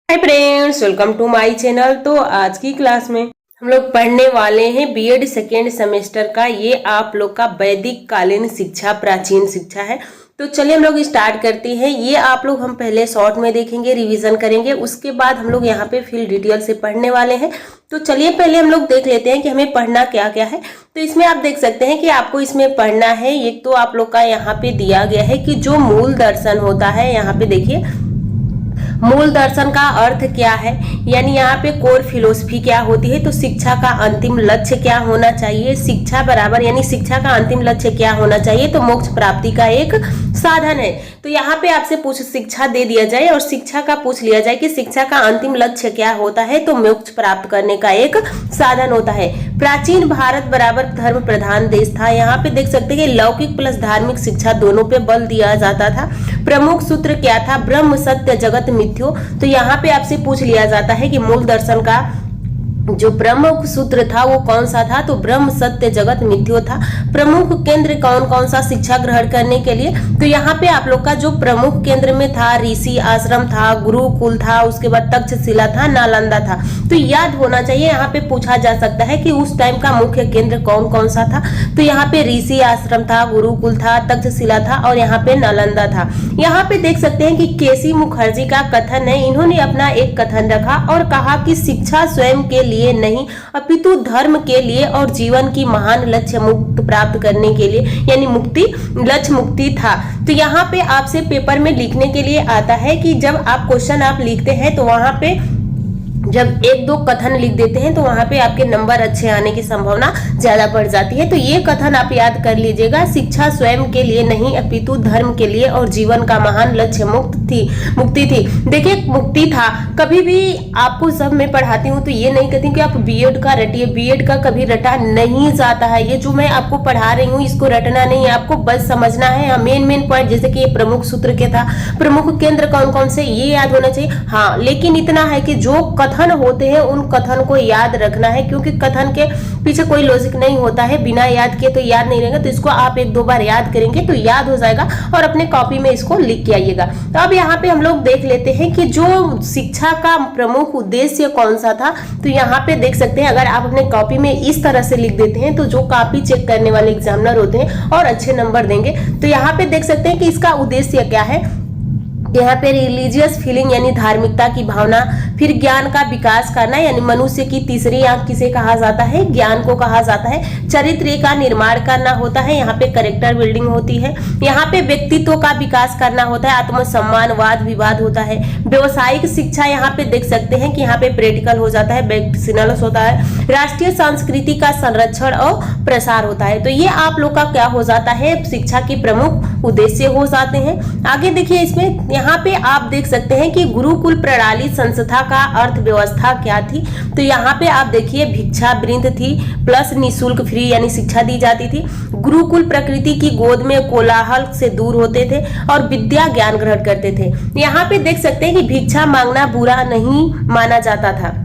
Hi friends, welcome to my channel. तो आज की क्लास में हम लोग पढ़ने वाले हैं बीएड सेकेंड सेमेस्टर का। ये आप लोग का वैदिक कालीन शिक्षा, प्राचीन शिक्षा है। तो चलिए हम लोग स्टार्ट करते हैं। ये आप लोग हम पहले शॉर्ट में देखेंगे, रिवीजन करेंगे, उसके बाद हम लोग यहाँ पे फिर डिटेल से पढ़ने वाले हैं। तो चलिए पहले हम लोग देख लेते हैं कि हमें पढ़ना क्या क्या है। तो इसमें आप देख सकते हैं कि आपको इसमें पढ़ना है, एक तो आप लोग का यहाँ पे दिया गया है कि जो मूल दर्शन होता है, यहाँ पे देखिए मूल दर्शन का अर्थ क्या है, यानी यहाँ पे कोर फिलोसफी क्या होती है। तो शिक्षा का अंतिम लक्ष्य क्या होना चाहिए, शिक्षा बराबर यानी शिक्षा का अंतिम लक्ष्य क्या होना चाहिए, तो मोक्ष प्राप्ति का एक साधन है। तो यहाँ पे आपसे पूछ शिक्षा दे दिया जाए और शिक्षा का पूछ लिया जाए कि शिक्षा का अंतिम लक्ष्य क्या होता है, तो मोक्ष प्राप्त करने का एक साधन होता है। प्राचीन भारत बराबर धर्म प्रधान देश था। यहाँ पे देख सकते हैं कि लौकिक प्लस धार्मिक शिक्षा दोनों पे बल दिया जाता था। प्रमुख सूत्र क्या था, ब्रह्म सत्य जगत मिथ्यो। तो यहाँ पे आपसे पूछ लिया जाता है कि मूल दर्शन का जो प्रमुख सूत्र था वो कौन सा था, तो ब्रह्म सत्य जगत मिथ्यो था। प्रमुख केंद्र कौन कौन सा शिक्षा ग्रहण करने के लिए, तो यहाँ पे आप लोग का जो प्रमुख केंद्र में था ऋषि आश्रम था, गुरुकुल था, उसके बाद तक्षशिला था, नालंदा था। तो याद होना चाहिए, यहाँ पे पूछा जा सकता है कि उस टाइम का मुख्य केंद्र कौन कौन सा था। तो यहाँ पे ऋषि आश्रम था, गुरुकुल था, तक्षशिला था और यहाँ पे नालंदा था। यहाँ पे देख सकते हैं कि केसी मुखर्जी का कथन है, इन्होंने अपना एक कथन रखा और कहा कि शिक्षा स्वयं के लिए नहीं अपितु धर्म के लिए और जीवन की महान लक्ष्य मुक्त प्राप्त करने के लिए, यानी मुक्ति, लक्ष्य मुक्ति था। तो यहाँ पे आपसे पेपर में लिखने के लिए आता है कि जब आप क्वेश्चन आप लिखते हैं तो वहां पे जब एक दो कथन लिख देते हैं तो वहां पे आपके नंबर अच्छे आने की संभावना ज्यादा बढ़ जाती है। तो ये कथन आप याद कर लीजिएगा, शिक्षा स्वयं के लिए नहीं अपितु धर्म के लिए और जीवन का महान लक्ष्य मुक्ति थी। देखिए मुक्ति था, कभी भी आपको सब मैं पढ़ाती हूँ तो ये नहीं कहती कि आप बीएड का रटिए, बीएड का कभी रटा नहीं जाता है। ये जो मैं आपको पढ़ा रही हूँ इसको रटना नहीं है, आपको बस समझना है। मेन पॉइंट जैसे कि प्रमुख सूत्र क्या था, प्रमुख केंद्र कौन कौन से, ये याद होना चाहिए। हाँ, लेकिन इतना है कि जो कथन होते हैं उन कथन को याद रखना है, क्योंकि कथन के पीछे कोई लॉजिक नहीं होता है, बिना याद किए तो याद नहीं रहेगा। तो इसको आप एक दो बार याद करेंगे तो याद हो जाएगा और अपने कॉपी में इसको लिख के आइएगा। तो अब यहाँ पे हम लोग देख लेते हैं कि जो शिक्षा का प्रमुख उद्देश्य कौन सा था। तो यहाँ पे देख सकते हैं, अगर आप अपने कॉपी में इस तरह से लिख देते हैं तो जो कॉपी चेक करने वाले एग्जामिनर होते हैं और अच्छे नंबर देंगे। तो यहाँ पे देख सकते हैं कि इसका उद्देश्य क्या है। यहाँ पे रिलीजियस फीलिंग यानी धार्मिकता की भावना, फिर ज्ञान का विकास करना, यानी मनुष्य की तीसरी आंख किसे कहा जाता है, ज्ञान को कहा जाता है। चरित्र का निर्माण करना होता है, यहाँ पे कैरेक्टर बिल्डिंग होती है। यहाँ पे व्यक्तित्व का विकास करना होता है, आत्मसम्मान वाद विवाद होता है। व्यवसायिक शिक्षा यहाँ पे देख सकते हैं कि यहाँ पे प्रैक्टिकल हो जाता है, वैक्सीनल होता है। राष्ट्रीय संस्कृति का संरक्षण और प्रसार होता है। तो ये आप लोग का क्या हो जाता है, शिक्षा के प्रमुख उद्देश्य हो जाते हैं। आगे देखिए, इसमें यहाँ पे आप देख सकते हैं कि गुरुकुल प्रणाली संस्था का अर्थव्यवस्था क्या थी। तो यहाँ पे आप देखिए भिक्षा वृंद थी, प्लस निःशुल्क फ्री यानी शिक्षा दी जाती थी। गुरुकुल प्रकृति की गोद में कोलाहल से दूर होते थे और विद्या ज्ञान ग्रहण करते थे। यहाँ पे देख सकते हैं कि भिक्षा मांगना बुरा नहीं माना जाता था।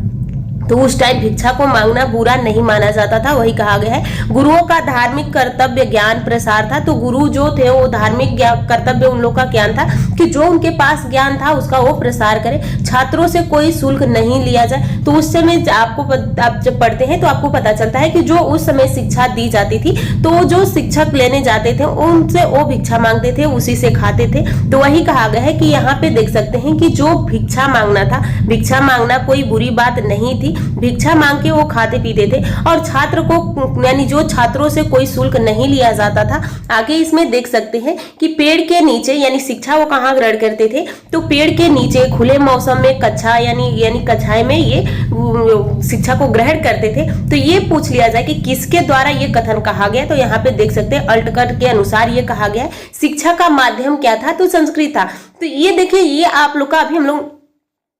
तो उस टाइम भिक्षा को मांगना बुरा नहीं माना जाता था, वही कहा गया है। गुरुओं का धार्मिक कर्तव्य ज्ञान प्रसार था। तो गुरु जो थे वो धार्मिक कर्तव्य उन लोग का ज्ञान था कि जो उनके पास ज्ञान था उसका वो प्रसार करे, छात्रों से कोई शुल्क नहीं लिया जाए। तो उस समय आप जब पढ़ते हैं तो आपको पता चलता है कि जो उस समय शिक्षा दी जाती थी तो जो शिक्षक लेने जाते थे उनसे वो भिक्षा मांगते थे, उसी से खाते थे। तो वही कहा गया है कि यहाँ पे देख सकते हैं कि जो भिक्षा मांगना था, भिक्षा मांगना कोई बुरी बात नहीं थी, भिक्षा मांग के वो खाते पीते थे और छात्र को यानी जो छात्रों से कोई शुल्क नहीं लिया जाता था। आगे इसमें देख सकते हैं कि पेड़ के नीचे यानी शिक्षा वो कहाँ ग्रहण करते थे, तो पेड़ के नीचे खुले मौसम में कक्षा यानी कक्षाएं में ये शिक्षा को ग्रहण करते थे। तो ये पूछ लिया जाए कि किसके द्वारा ये कथन कहा गया। तो यहाँ पे देख सकते हैं अल्टकर के अनुसार ये कहा गया है। शिक्षा का माध्यम क्या था, तो संस्कृत था। तो ये देखिए, ये आप लोग का अभी हम लोग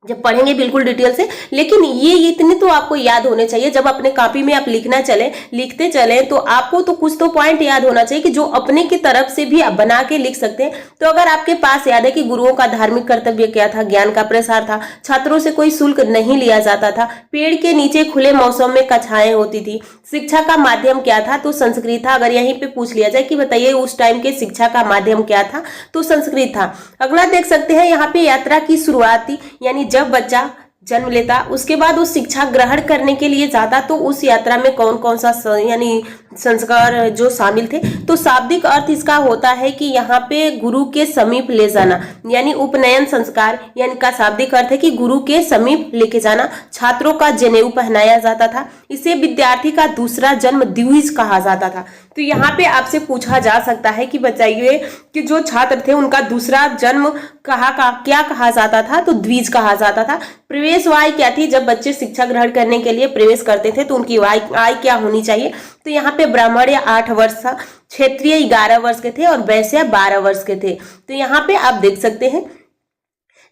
जब पढ़ेंगे बिल्कुल डिटेल से, लेकिन ये इतने तो आपको याद होने चाहिए। जब अपने कॉपी में आप लिखते चले तो आपको तो कुछ तो पॉइंट याद होना चाहिए कि जो अपने की तरफ से भी आप बना के लिख सकते हैं। तो अगर आपके पास याद है कि गुरुओं का धार्मिक कर्तव्य क्या था, ज्ञान का प्रसार था, छात्रों से कोई शुल्क नहीं लिया जाता था, पेड़ के नीचे खुले मौसम में कक्षाएं होती थी, शिक्षा का माध्यम क्या था, तो संस्कृत था। अगर यहीं पे पूछ लिया जाए कि बताइए उस टाइम के शिक्षा का माध्यम क्या था, तो संस्कृत था। अगला देख सकते हैं यहाँ पे यात्रा की शुरुआती यानी जब बच्चा जन्म लेता उसके बाद उस शिक्षा ग्रहण करने के लिए जाता तो उस यात्रा में कौन कौन सा यानी संस्कार जो शामिल थे। तो शाब्दिक अर्थ इसका होता है कि यहाँ पे गुरु के समीप ले जाना, यानी उपनयन संस्कार, यानी का शाब्दिक अर्थ है कि गुरु के समीप लेके जाना। छात्रों का जनेऊ पहनाया जाता था। इसे विद्यार्थी का दूसरा जन्म द्विज कहा जाता था। तो यहाँ पे आपसे पूछा जा सकता है कि बताइए कि जो छात्र थे उनका दूसरा जन्म क्या कहा जाता था, तो द्विज कहा जाता था। प्रवेश आय क्या थी, जब बच्चे शिक्षा ग्रहण करने के लिए प्रवेश करते थे तो उनकी आय क्या होनी चाहिए, तो यहाँ पे ब्राह्मण 8 वर्ष था, क्षत्रिय 11 वर्ष के थे और वैश्य 12 वर्ष के थे। तो यहाँ पे आप देख सकते हैं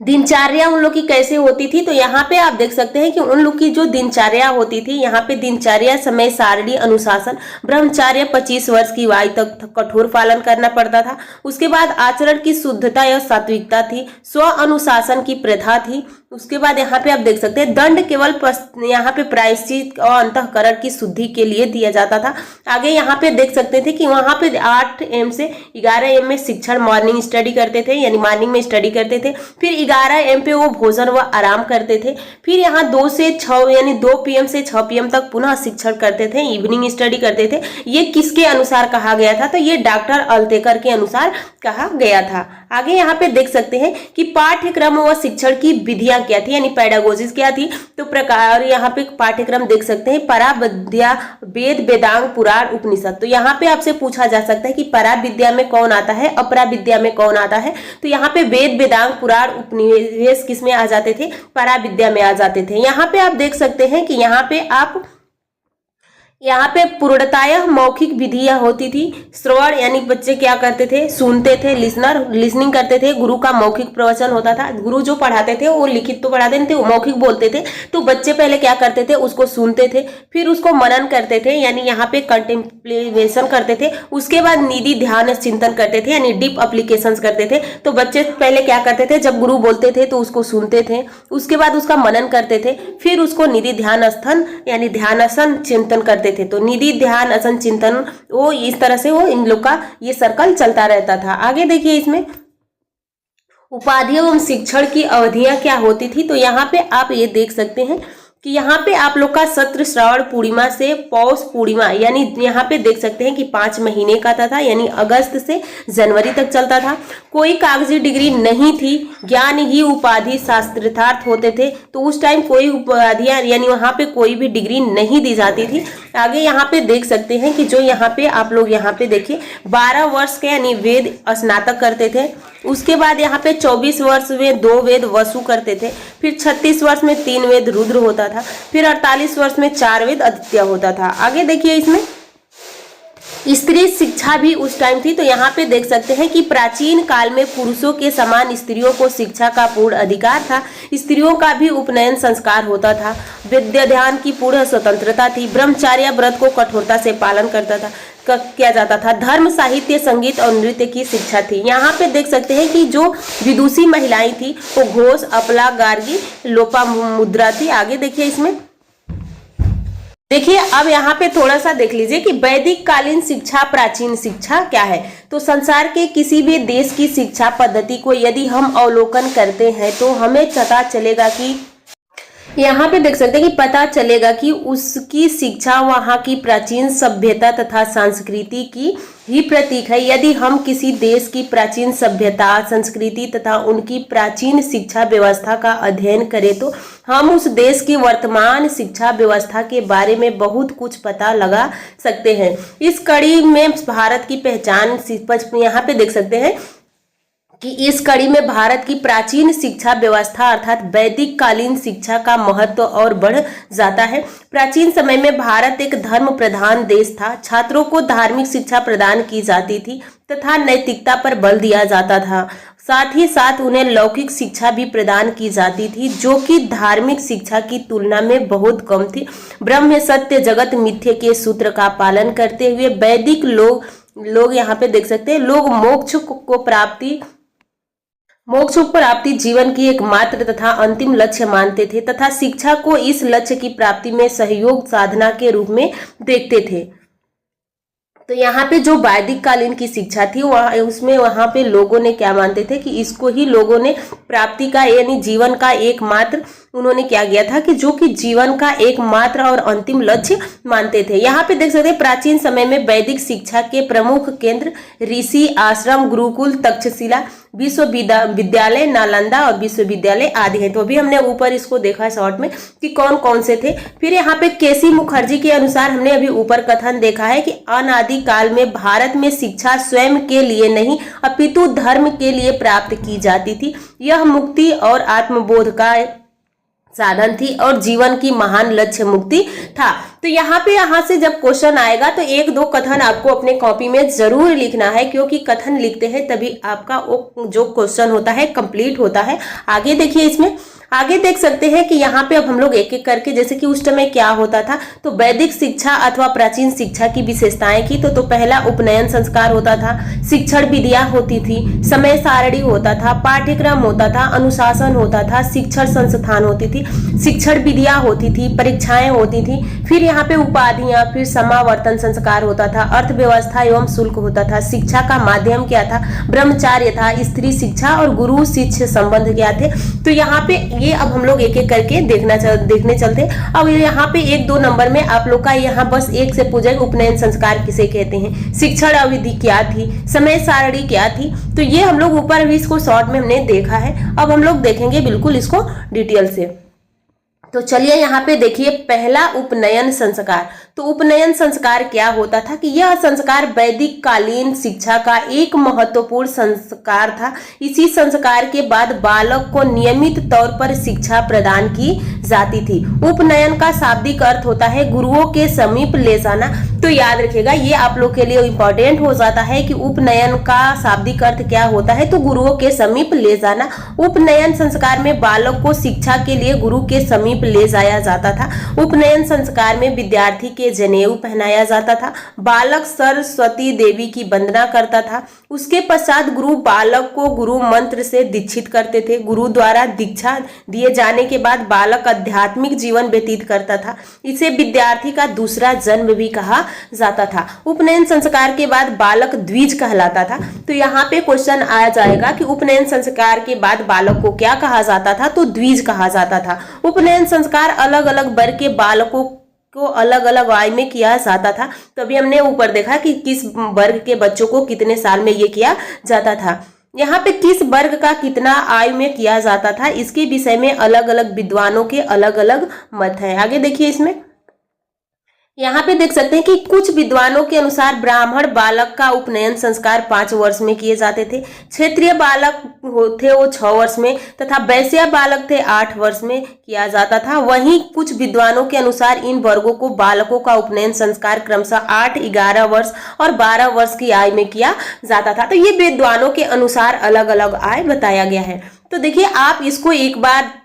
दिनचर्या उन लोग की कैसे होती थी। तो यहाँ पे आप देख सकते हैं कि उन लोग की जो दिनचर्या होती थी, यहाँ पे दिनचर्या, समय सारणी, अनुशासन, ब्रह्मचर्य 25 वर्ष की आयु तक कठोर पालन करना पड़ता था। उसके बाद आचरण की शुद्धता या सात्विकता थी, स्व अनुशासन की प्रथा थी। उसके बाद यहाँ पे आप देख सकते हैं दंड केवल यहाँ पे प्रायश्चित और अंतःकरण की शुद्धि के लिए दिया जाता था। आगे यहाँ पे देख सकते थे कि वहाँ पे 8 AM से 11 AM में शिक्षण, मॉर्निंग स्टडी करते थे, यानी मॉर्निंग में स्टडी करते थे। फिर 11 AM पे वो भोजन व आराम करते थे। फिर यहाँ 2 से 6 यानी 2 PM से 6 PM तक पुनः शिक्षण करते थे, इवनिंग स्टडी करते थे। ये किसके अनुसार कहा गया था, तो ये डॉक्टर अल्तेकर के अनुसार कहा गया था। आगे यहाँ पे देख सकते हैं कि पाठ्यक्रम व शिक्षण की विधियां क्या थी, यानी पैडागोजीज क्या थी। तो प्रकार यहाँ पे पाठ्यक्रम देख सकते हैं, परा विद्या, वेद, वेदांग, पुराण, उपनिषद। तो यहाँ पे आपसे पूछा जा सकता है कि परा विद्या में कौन आता है, अपरा विद्या में कौन आता है। तो यहाँ पे वेद, वेदांग, पुराण, उपनिवेश किस में आ जाते थे, परा विद्या में आ जाते थे। यहाँ पे आप देख सकते हैं कि यहाँ पे पूर्णतः मौखिक विधियां होती थी। श्रवण यानी बच्चे क्या करते थे, सुनते थे, लिसनिंग करते थे। गुरु का मौखिक प्रवचन होता था, गुरु जो पढ़ाते थे वो लिखित तो पढ़ाते नहीं थे, वो मौखिक बोलते थे। तो बच्चे पहले क्या करते थे, उसको सुनते थे, फिर उसको मनन करते थे, यानी यहाँ पे कंटेम्पलेशन करते थे। उसके बाद निधि ध्यान चिंतन करते थे, यानी डीप एप्लीकेशन करते थे। तो बच्चे पहले क्या करते थे, जब गुरु बोलते थे तो उसको सुनते थे, उसके बाद उसका मनन करते थे, फिर उसको निधि ध्यान आसन यानी ध्यानासन चिंतन करते थे। तो निधि ध्यान आसन चिंतन, वो इस तरह से वो इन लोग का ये सर्कल चलता रहता था। आगे देखिए इसमें उपाधि एवं शिक्षण की अवधियां क्या होती थी। तो यहाँ पे आप ये देख सकते हैं कि यहाँ पे आप लोग का सत्र श्रावण पूर्णिमा से पौष पूर्णिमा, यानी यहाँ पे देख सकते हैं कि 5 महीने का था, यानी अगस्त से जनवरी तक चलता था। कोई कागजी डिग्री नहीं थी, ज्ञान ही उपाधि शास्त्रार्थ होते थे। तो उस टाइम कोई उपाधियां यानी वहाँ पे कोई भी डिग्री नहीं दी जाती थी। आगे यहाँ पे देख सकते हैं कि जो यहाँ पे आप लोग यहाँ पे देखिए 12 वर्ष के यानी वेद स्नातक करते थे। उसके बाद यहाँ पे 24 वर्ष में 2 वेद वसु करते थे। फिर 36 वर्ष में 3 वेद रुद्र होता था। फिर 48 वर्ष में 4 वेद आदित्य होता था। आगे देखिए इसमें स्त्री शिक्षा भी उस टाइम थी। तो यहाँ पे देख सकते हैं कि प्राचीन काल में पुरुषों के समान स्त्रियों को शिक्षा का पूर्ण अधिकार था। स्त्रियों का भी उपनयन संस्कार होता था। विद्या ध्यान की पूर्ण स्वतंत्रता थी। ब्रह्मचर्य व्रत को कठोरता से पालन किया जाता था। धर्म, साहित्य, संगीत और नृत्य की शिक्षा थी। यहाँ पे देख सकते हैं कि जो विदुषी महिलाएं थी वो घोष, अपला, गार्गी, लोपामुद्रा थी। आगे देखिए इसमें देखिए अब यहाँ पे थोड़ा सा देख लीजिए कि वैदिक कालीन शिक्षा, प्राचीन शिक्षा क्या है। तो संसार के किसी भी देश की शिक्षा पद्धति को यदि हम अवलोकन करते हैं तो हमें पता चलेगा कि यहाँ पे देख सकते हैं कि पता चलेगा कि उसकी शिक्षा वहाँ की प्राचीन सभ्यता तथा संस्कृति की ही प्रतीक है। यदि हम किसी देश की प्राचीन सभ्यता, संस्कृति तथा उनकी प्राचीन शिक्षा व्यवस्था का अध्ययन करें तो हम उस देश की वर्तमान शिक्षा व्यवस्था के बारे में बहुत कुछ पता लगा सकते हैं। इस कड़ी में भारत की पहचान यहाँ पे देख सकते हैं कि इस कड़ी में भारत की प्राचीन शिक्षा व्यवस्था अर्थात वैदिक कालीन शिक्षा का महत्व और बढ़ जाता है। प्राचीन समय में भारत एक धर्म प्रधान देश था। छात्रों को धार्मिक शिक्षा प्रदान की जाती थी तथा नैतिकता पर बल दिया जाता था। साथ ही साथ उन्हें लौकिक शिक्षा भी प्रदान की जाती थी जो कि धार्मिक शिक्षा की तुलना में बहुत कम थी। ब्रह्म सत्य जगत मिथ्य के सूत्र का पालन करते हुए वैदिक लोग यहाँ पे देख सकते हैं लोग मोक्ष प्राप्ति जीवन की एकमात्र तथा अंतिम लक्ष्य मानते थे तथा शिक्षा को इस लक्ष्य की प्राप्ति में सहयोग साधना के रूप में देखते थे। तो यहाँ पे जो वैदिक कालीन की शिक्षा थी वहाँ पे लोगों ने क्या मानते थे कि इसको ही लोगों ने प्राप्ति का यानी जीवन का एकमात्र उन्होंने क्या किया था कि जो कि जीवन का एकमात्र और अंतिम लक्ष्य मानते थे। यहाँ पे देख सकते हैं प्राचीन समय में वैदिक शिक्षा के प्रमुख केंद्र ऋषि आश्रम, गुरुकुल, तक्षशिला, विश्वविद्यालय, नालंदा और विश्वविद्यालय आदि हैं। तो अभी हमने ऊपर इसको देखा शॉर्ट में कि कौन कौन से थे। फिर यहाँ पे केसी मुखर्जी के अनुसार हमने अभी ऊपर कथन देखा है कि अनादि काल में भारत में शिक्षा स्वयं के लिए नहीं अपितु धर्म के लिए प्राप्त की जाती थी। यह मुक्ति और आत्मबोध का साधन थी और जीवन की महान लक्ष्य मुक्ति था। तो यहाँ से जब क्वेश्चन आएगा तो एक दो कथन आपको अपने कॉपी में जरूर लिखना है, क्योंकि कथन लिखते हैं तभी आपका जो क्वेश्चन होता है कंप्लीट होता है। आगे देखिए, इसमें आगे देख सकते हैं कि यहाँ पे अब हम लोग एक एक करके, जैसे कि उस समय क्या होता था तो वैदिक शिक्षा अथवा प्राचीन शिक्षा की विशेषताएं की तो पहला उपनयन संस्कार होता था, शिक्षण विधियां होती थी, समय सारणी होता था, पाठ्यक्रम होता था, अनुशासन होता था, शिक्षण संस्थान होती थी, शिक्षण विधियां होती थी, परीक्षाएं होती थी, फिर यहाँ पे उपाधियां, फिर समावर्तन संस्कार होता था, अर्थव्यवस्था एवं शुल्क होता था, शिक्षा का माध्यम क्या था, ब्रह्मचार्य था, स्त्री शिक्षा और गुरु शिष्य संबंध क्या थे। तो यहाँ पे ये अब हम लोग एक एक करके देखने चलते। अब यहाँ पे एक दो नंबर में आप लोग का यहाँ बस एक से पूछेगा उपनयन संस्कार किसे कहते हैं, शिक्षण अवधि क्या थी, समय सारणी क्या थी। तो ये हम लोग ऊपर भी इसको शॉर्ट में हमने देखा है। अब हम लोग देखेंगे बिल्कुल इसको डिटेल से। तो चलिए यहाँ पे देखिए, पहला उपनयन संस्कार। तो उपनयन संस्कार क्या होता था कि यह संस्कार वैदिक कालीन शिक्षा का एक महत्वपूर्ण संस्कार था। इसी संस्कार के बाद बालक को नियमित तौर पर शिक्षा प्रदान की जाती थी। उपनयन का शाब्दिक अर्थ होता है गुरुओं के समीप ले जाना। तो याद रखिएगा, ये आप लोग के लिए इंपॉर्टेंट हो जाता है कि उपनयन का शाब्दिक अर्थ क्या होता है, तो गुरुओं के समीप ले जाना। उपनयन संस्कार में बालक को शिक्षा के लिए गुरु के समीप ले जाया जाता था। उपनयन संस्कार में विद्यार्थी के जनेऊ पहनाया जाता था। बालक सरस्वती देवी की वंदना करता था। उसके पश्चात गुरु बालक को गुरु मंत्र से दीक्षित करते थे। गुरु द्वारा दीक्षा दिए जाने के बाद बालक आध्यात्मिक जीवन व्यतीत करता था। इसे विद्यार्थी का दूसरा जन्म भी कहा जाता था। उपनयन संस्कार के बाद बालक द्विज कहलाता था। तो यहाँ पे क्वेश्चन आ जाएगा कि उपनयन संस्कार के बाद बालक को क्या कहा जाता था, तो द्विज कहा जाता था। उपनयन संस्कार अलग अलग वर्ग के बालकों को अलग अलग आयु में किया जाता था। तो अभी हमने ऊपर देखा कि किस वर्ग के बच्चों को कितने साल में ये किया जाता था। यहाँ पे किस वर्ग का कितना आयु में किया जाता था, इसके विषय में अलग अलग विद्वानों के अलग अलग मत है। आगे देखिए, इसमें यहाँ पे देख सकते हैं कि कुछ विद्वानों के अनुसार ब्राह्मण बालक का उपनयन संस्कार 5 वर्ष में किए जाते थे, क्षेत्रीय बालक थे वो 6 वर्ष में, तथा वैश्य बालक थे 8 वर्ष में किया जाता था। वहीं कुछ विद्वानों के अनुसार इन वर्गों को बालकों का उपनयन संस्कार क्रमशः 8, 11 वर्ष और 12 वर्ष की आयु में किया जाता था। तो ये विद्वानों के अनुसार अलग अलग आयु बताया गया है। तो देखिए, आप इसको एक बार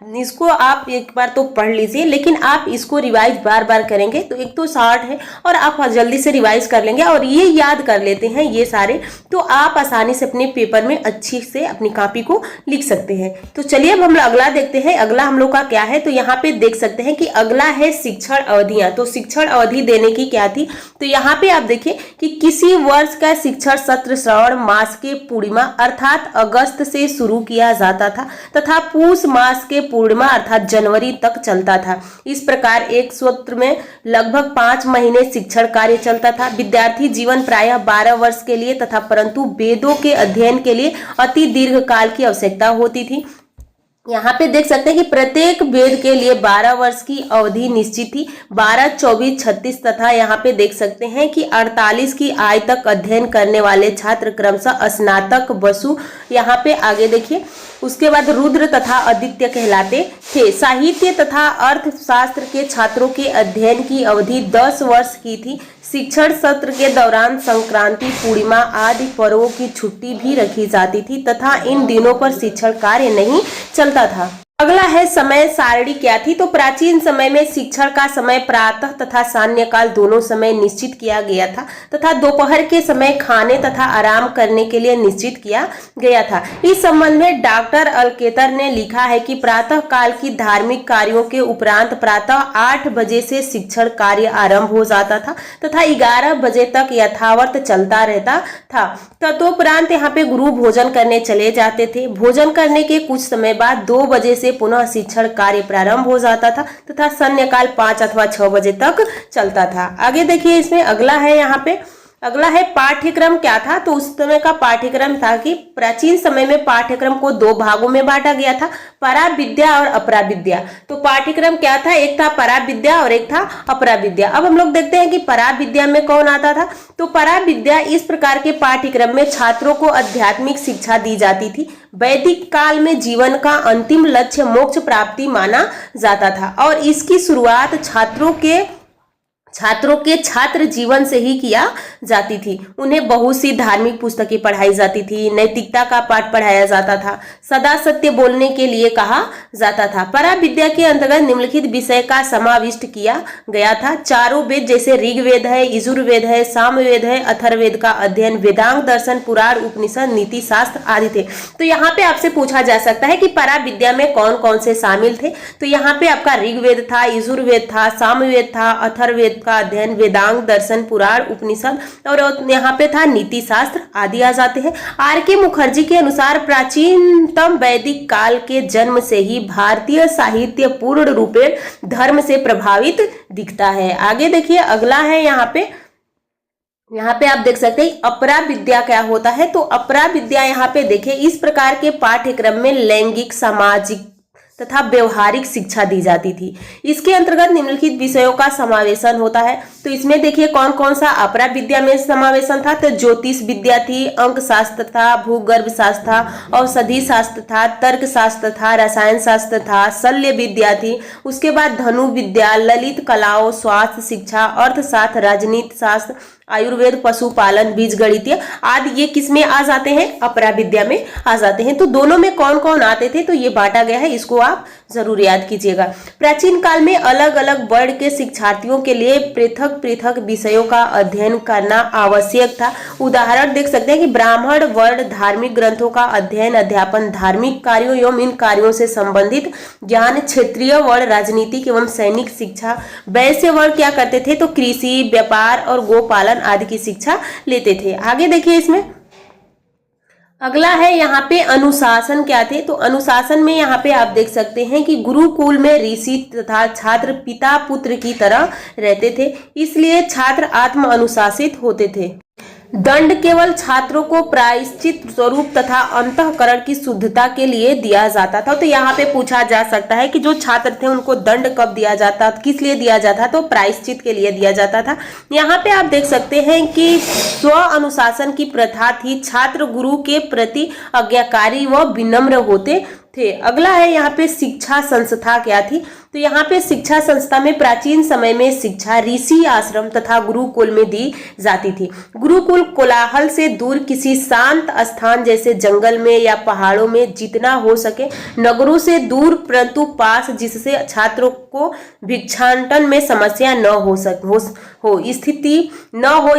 तो पढ़ लीजिए, लेकिन आप इसको रिवाइज बार बार करेंगे तो एक तो शॉर्ट है और आप जल्दी से रिवाइज कर लेंगे और ये याद कर लेते हैं ये सारे, तो आप आसानी से अपने पेपर में अच्छी से अपनी कॉपी को लिख सकते हैं। तो चलिए अब हम लोग अगला देखते हैं। अगला हम लोग का क्या है, तो यहाँ पे देख सकते हैं कि अगला है शिक्षण अवधियां। तो शिक्षण अवधि देने की क्या थी, तो यहाँ पे आप देखिए कि किसी वर्ष का शिक्षण सत्र श्रावण मास के पूर्णिमा अर्थात अगस्त से शुरू किया जाता था तथा पूष मास के पूर्णिमा अर्थात जनवरी तक चलता था। इस प्रकार एक सत्र में लगभग 5 महीने शिक्षण कार्य चलता था। विद्यार्थी जीवन प्रायः 12 वर्ष के लिए तथा परंतु वेदों के अध्ययन के लिए अति दीर्घ काल की आवश्यकता होती थी। यहाँ पे देख सकते हैं कि प्रत्येक वेद के लिए 12 वर्ष की अवधि निश्चित थी, 12, 24, 36 तथा यहाँ पे देख सकते हैं कि 48 की आयु तक अध्ययन करने वाले छात्र क्रमशः स्नातक वसु, यहाँ पे आगे देखिए, उसके बाद रुद्र तथा आदित्य कहलाते थे। साहित्य तथा अर्थशास्त्र के छात्रों के अध्ययन की अवधि 10 वर्ष की थी। शिक्षण सत्र के दौरान संक्रांति, पूर्णिमा आदि पर्वों की छुट्टी भी रखी जाती थी तथा इन दिनों पर शिक्षण कार्य नहीं चलता था। अगला है समय सारणी क्या थी। तो प्राचीन समय में शिक्षण का समय प्रातः तथा सायंकाल दोनों समय निश्चित किया गया था तथा दोपहर के समय खाने तथा आराम करने के लिए निश्चित किया गया था। इस संबंध में डॉक्टर अल्केतर ने लिखा है कि प्रातः काल की धार्मिक कार्यों के उपरांत प्रातः 8 बजे से शिक्षण कार्य आरंभ हो जाता था तथा 11 बजे तक यथावत चलता रहता था। तदुपरांत यहाँ पे गुरु भोजन करने चले जाते थे। भोजन करने के कुछ समय बाद 2 बजे से पुनः शिक्षण कार्य प्रारंभ हो जाता था तथा सायंकाल 5 अथवा 6 बजे तक चलता था। आगे देखिए, इसमें अगला है यहाँ पे, अगला है पाठ्यक्रम क्या था। तो उस समय का पाठ्यक्रम था कि प्राचीन समय में पाठ्यक्रम को 2 भागों में बांटा गया था, पराविद्या और अपराविद्या। तो पाठ्यक्रम क्या था, एक था पराविद्या और एक था अपराविद्या। अब हम लोग देखते हैं कि पराविद्या में कौन आता था। तो पराविद्या इस प्रकार के पाठ्यक्रम में छात्रों को आध्यात्मिक शिक्षा दी जाती थी। वैदिक काल में जीवन का अंतिम लक्ष्य मोक्ष प्राप्ति माना जाता था और इसकी शुरुआत छात्रों के छात्र जीवन से ही किया जाती थी। उन्हें बहुत सी धार्मिक पुस्तकें पढ़ाई जाती थी, नैतिकता का पाठ पढ़ाया जाता था, सदा सत्य बोलने के लिए कहा जाता था। पराविद्या के अंतर्गत निम्नलिखित विषय का समाविष्ट किया गया था। चारों वेद जैसे ऋग्वेद है, यजुर्वेद है, सामवेद है, अथर्ववेद का अध्ययन, वेदांग दर्शन, पुराण, उपनिषद, नीति शास्त्र आदि थे। तो यहाँ पे आपसे पूछा जा सकता है कि पराविद्या में कौन कौन से शामिल थे। तो यहाँ पे आपका ऋग्वेद था, यजुर्वेद था, सामवेद था, अथर्ववेद का अध्ययन, वेदांग दर्शन, पुराण, उपनिषद और यहाँ पे था नीति शास्त्र आदि आ जाते हैं। आर के मुखर्जी के अनुसार प्राचीनतम वैदिक काल के जन्म से ही भारतीय साहित्य पूर्ण रूपेण धर्म से प्रभावित दिखता है। आगे देखिए, अगला है यहाँ पे आप देख सकते हैं अपरा विद्या क्या होता है। तो अपरा विद्या यहाँ पे देखिए, इस प्रकार के पाठ्यक्रम में लैंगिक, सामाजिक तथा व्यवहारिक शिक्षा दी जाती थी। इसके अंतर्गत निम्नलिखित विषयों का समावेशन होता है। तो इसमें देखिए कौन कौन सा अपरा विद्या में समावेशन था। तो ज्योतिष विद्या थी, अंक शास्त्र था, भूगर्भ शास्त्र था, औषधि शास्त्र था, तर्क शास्त्र था, रसायन शास्त्र था, शल्य विद्या थी। उसके बाद धनु विद्या, ललित कलाओं, स्वास्थ्य शिक्षा, अर्थशास्त्र, राजनीति शास्त्र, आयुर्वेद, पशुपालन, बीज गणितीय आदि ये किस में आ जाते हैं, अपरा विद्या में आ जाते हैं। तो दोनों में कौन कौन आते थे, तो ये बांटा गया है, इसको आप जरूर याद कीजिएगा। प्राचीन काल में अलग अलग वर्ण के शिक्षार्थियों के लिए पृथक पृथक विषयों का अध्ययन करना आवश्यक था। उदाहरण देख सकते हैं कि ब्राह्मण वर्ण धार्मिक ग्रंथों का अध्ययन, अध्यापन, धार्मिक कार्यों एवं इन कार्यों से संबंधित ज्ञान, क्षेत्रीय वर्ण राजनीतिक एवं सैनिक शिक्षा, वैश्य वर्ण क्या करते थे, तो कृषि, व्यापार और गोपालन आदि की शिक्षा लेते थे। आगे देखिए, इसमें अगला है यहाँ पे अनुशासन क्या थे। तो अनुशासन में यहाँ पे आप देख सकते हैं कि गुरुकुल में ऋषि तथा छात्र पिता पुत्र की तरह रहते थे, इसलिए छात्र आत्म अनुशासित होते थे। दंड केवल छात्रों को प्रायश्चित स्वरूप तथा अंतःकरण की शुद्धता के लिए दिया जाता था। तो यहाँ पे पूछा जा सकता है कि जो छात्र थे उनको दंड कब दिया जाता, किस लिए दिया जाता, तो प्रायश्चित के लिए दिया जाता था। यहाँ पे आप देख सकते हैं कि स्व अनुशासन की प्रथा थी। छात्र गुरु के प्रति आज्ञाकारी व विनम्र होते थे। अगला है यहाँ पे शिक्षा संस्था क्या थी। तो यहाँ पे शिक्षा संस्था में प्राचीन समय में शिक्षा ऋषि आश्रम तथा गुरुकुल में दी जाती थी। गुरुकुल कोलाहल से दूर किसी शांत स्थान जैसे जंगल में या पहाड़ों में जितना हो सके, नगरों से दूर परंतु पास, जिससे छात्रों को भिक्षाटन में समस्या न हो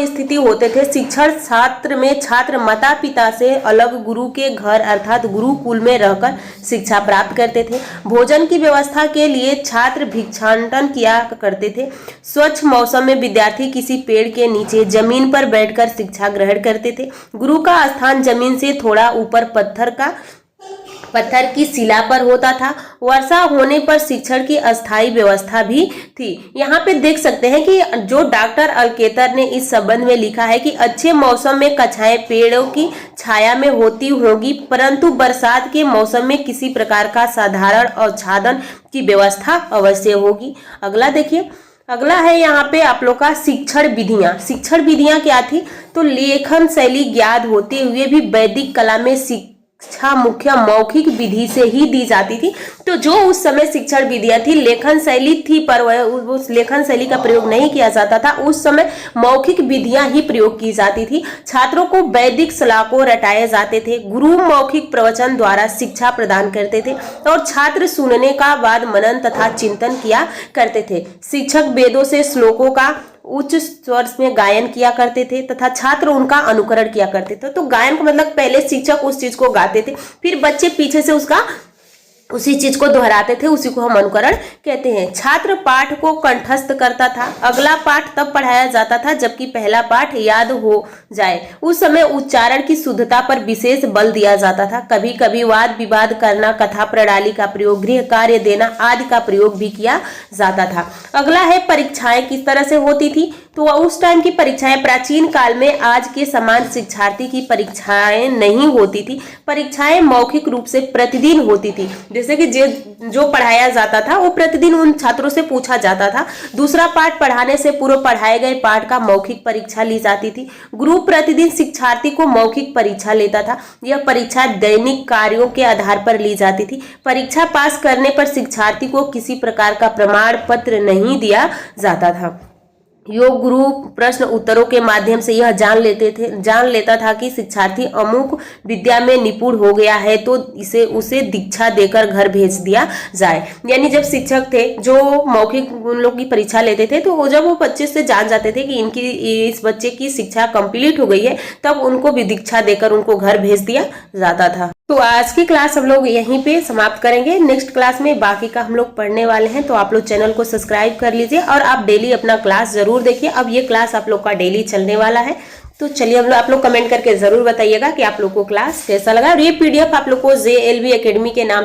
स्थिति होते थे। शिक्षण छात्र में छात्र माता पिता से अलग गुरु के घर अर्थात गुरुकुल में रहकर शिक्षा प्राप्त करते थे। भोजन की व्यवस्था के लिए छात्र भिक्षाटन किया करते थे। स्वच्छ मौसम में विद्यार्थी किसी पेड़ के नीचे जमीन पर बैठकर शिक्षा ग्रहण करते थे। गुरु का स्थान जमीन से थोड़ा ऊपर पत्थर की शिला पर होता था। वर्षा होने पर शिक्षण की अस्थायी व्यवस्था भी थी। यहाँ पे देख सकते हैं कि जो डॉक्टर अल्केतर ने इस संबंध में लिखा है कि अच्छे मौसम में कक्षाएं पेड़ों की छाया में होती होगी, परंतु बरसात के मौसम में किसी प्रकार का साधारण आच्छादन की व्यवस्था अवश्य होगी। अगला देखिए, अगला है यहाँ पे आप लोग का शिक्षण विधियां। शिक्षण विधियां क्या थी, तो लेखन शैली ज्ञात होते हुए भी वैदिक कला में शिक्षा मुख्य मौखिक विधि से ही दी जाती थी। तो जो उस समय शिक्षण विधियां थी, लेखन शैली थी, पर वह उस लेखन शैली का प्रयोग नहीं किया जाता था। उस समय मौखिक विधियां ही प्रयोग की जाती थी। छात्रों को वैदिक श्लोक रटाए जाते थे। गुरु मौखिक प्रवचन द्वारा शिक्षा प्रदान करते थे और छात्र सुनने का बाद मनन तथा चिंतन किया करते थे। शिक्षक वेदों से श्लोकों का उच्च स्वर में गायन किया करते थे तथा छात्र उनका अनुकरण किया करते थे। तो गायन का मतलब पहले शिक्षक उस चीज को गाते थे, फिर बच्चे पीछे से उसका उसी चीज को दोहराते थे, उसी को हम अनुकरण कहते हैं। छात्र पाठ को कंठस्थ करता था। अगला पाठ तब पढ़ाया जाता था जबकि पहला पाठ याद हो जाए। उस समय उच्चारण की शुद्धता पर विशेष बल दिया जाता था। कभी कभी वाद विवाद करना, कथा प्रणाली का प्रयोग, गृह कार्य देना आदि का प्रयोग भी किया जाता था। अगला है परीक्षाएं किस तरह से होती थी। तो उस टाइम की परीक्षाएं प्राचीन काल में आज के समान शिक्षार्थी की परीक्षाएं नहीं होती थी। परीक्षाएं मौखिक रूप से प्रतिदिन होती थी। जैसे कि जो पढ़ाया जाता था वो प्रतिदिन उन छात्रों से पूछा जाता था। दूसरा पाठ पढ़ाने से पूर्व पढ़ाए गए पाठ का मौखिक परीक्षा ली जाती थी। गुरु प्रतिदिन शिक्षार्थी को मौखिक परीक्षा लेता था। यह परीक्षा दैनिक कार्यों के आधार पर ली जाती थी। परीक्षा पास करने पर शिक्षार्थी को किसी प्रकार का प्रमाण पत्र नहीं दिया जाता था। योग गुरु प्रश्न उत्तरों के माध्यम से यह जान लेता था कि शिक्षार्थी अमुक विद्या में निपुण हो गया है, तो उसे दीक्षा देकर घर भेज दिया जाए। यानी जब शिक्षक थे जो मौखिक उन लोग की परीक्षा लेते थे, तो जब वो बच्चे से जान जाते थे कि इस बच्चे की शिक्षा कंप्लीट हो गई है, तब उनको भी दीक्षा देकर उनको घर भेज दिया जाता था। तो आज की क्लास हम लोग यहीं पे समाप्त करेंगे। नेक्स्ट क्लास में बाकी का हम लोग पढ़ने वाले हैं। तो आप लोग चैनल को सब्सक्राइब कर लीजिए और आप डेली अपना क्लास जरूर देखिए। अब ये क्लास आप लोग का डेली चलने वाला है। तो चलिए आप लोग कमेंट करके जरूर बताइएगा कि आप लोग को क्लास कैसा लगा। और ये PDF आप लोग को JLV एकेडमी के नाम से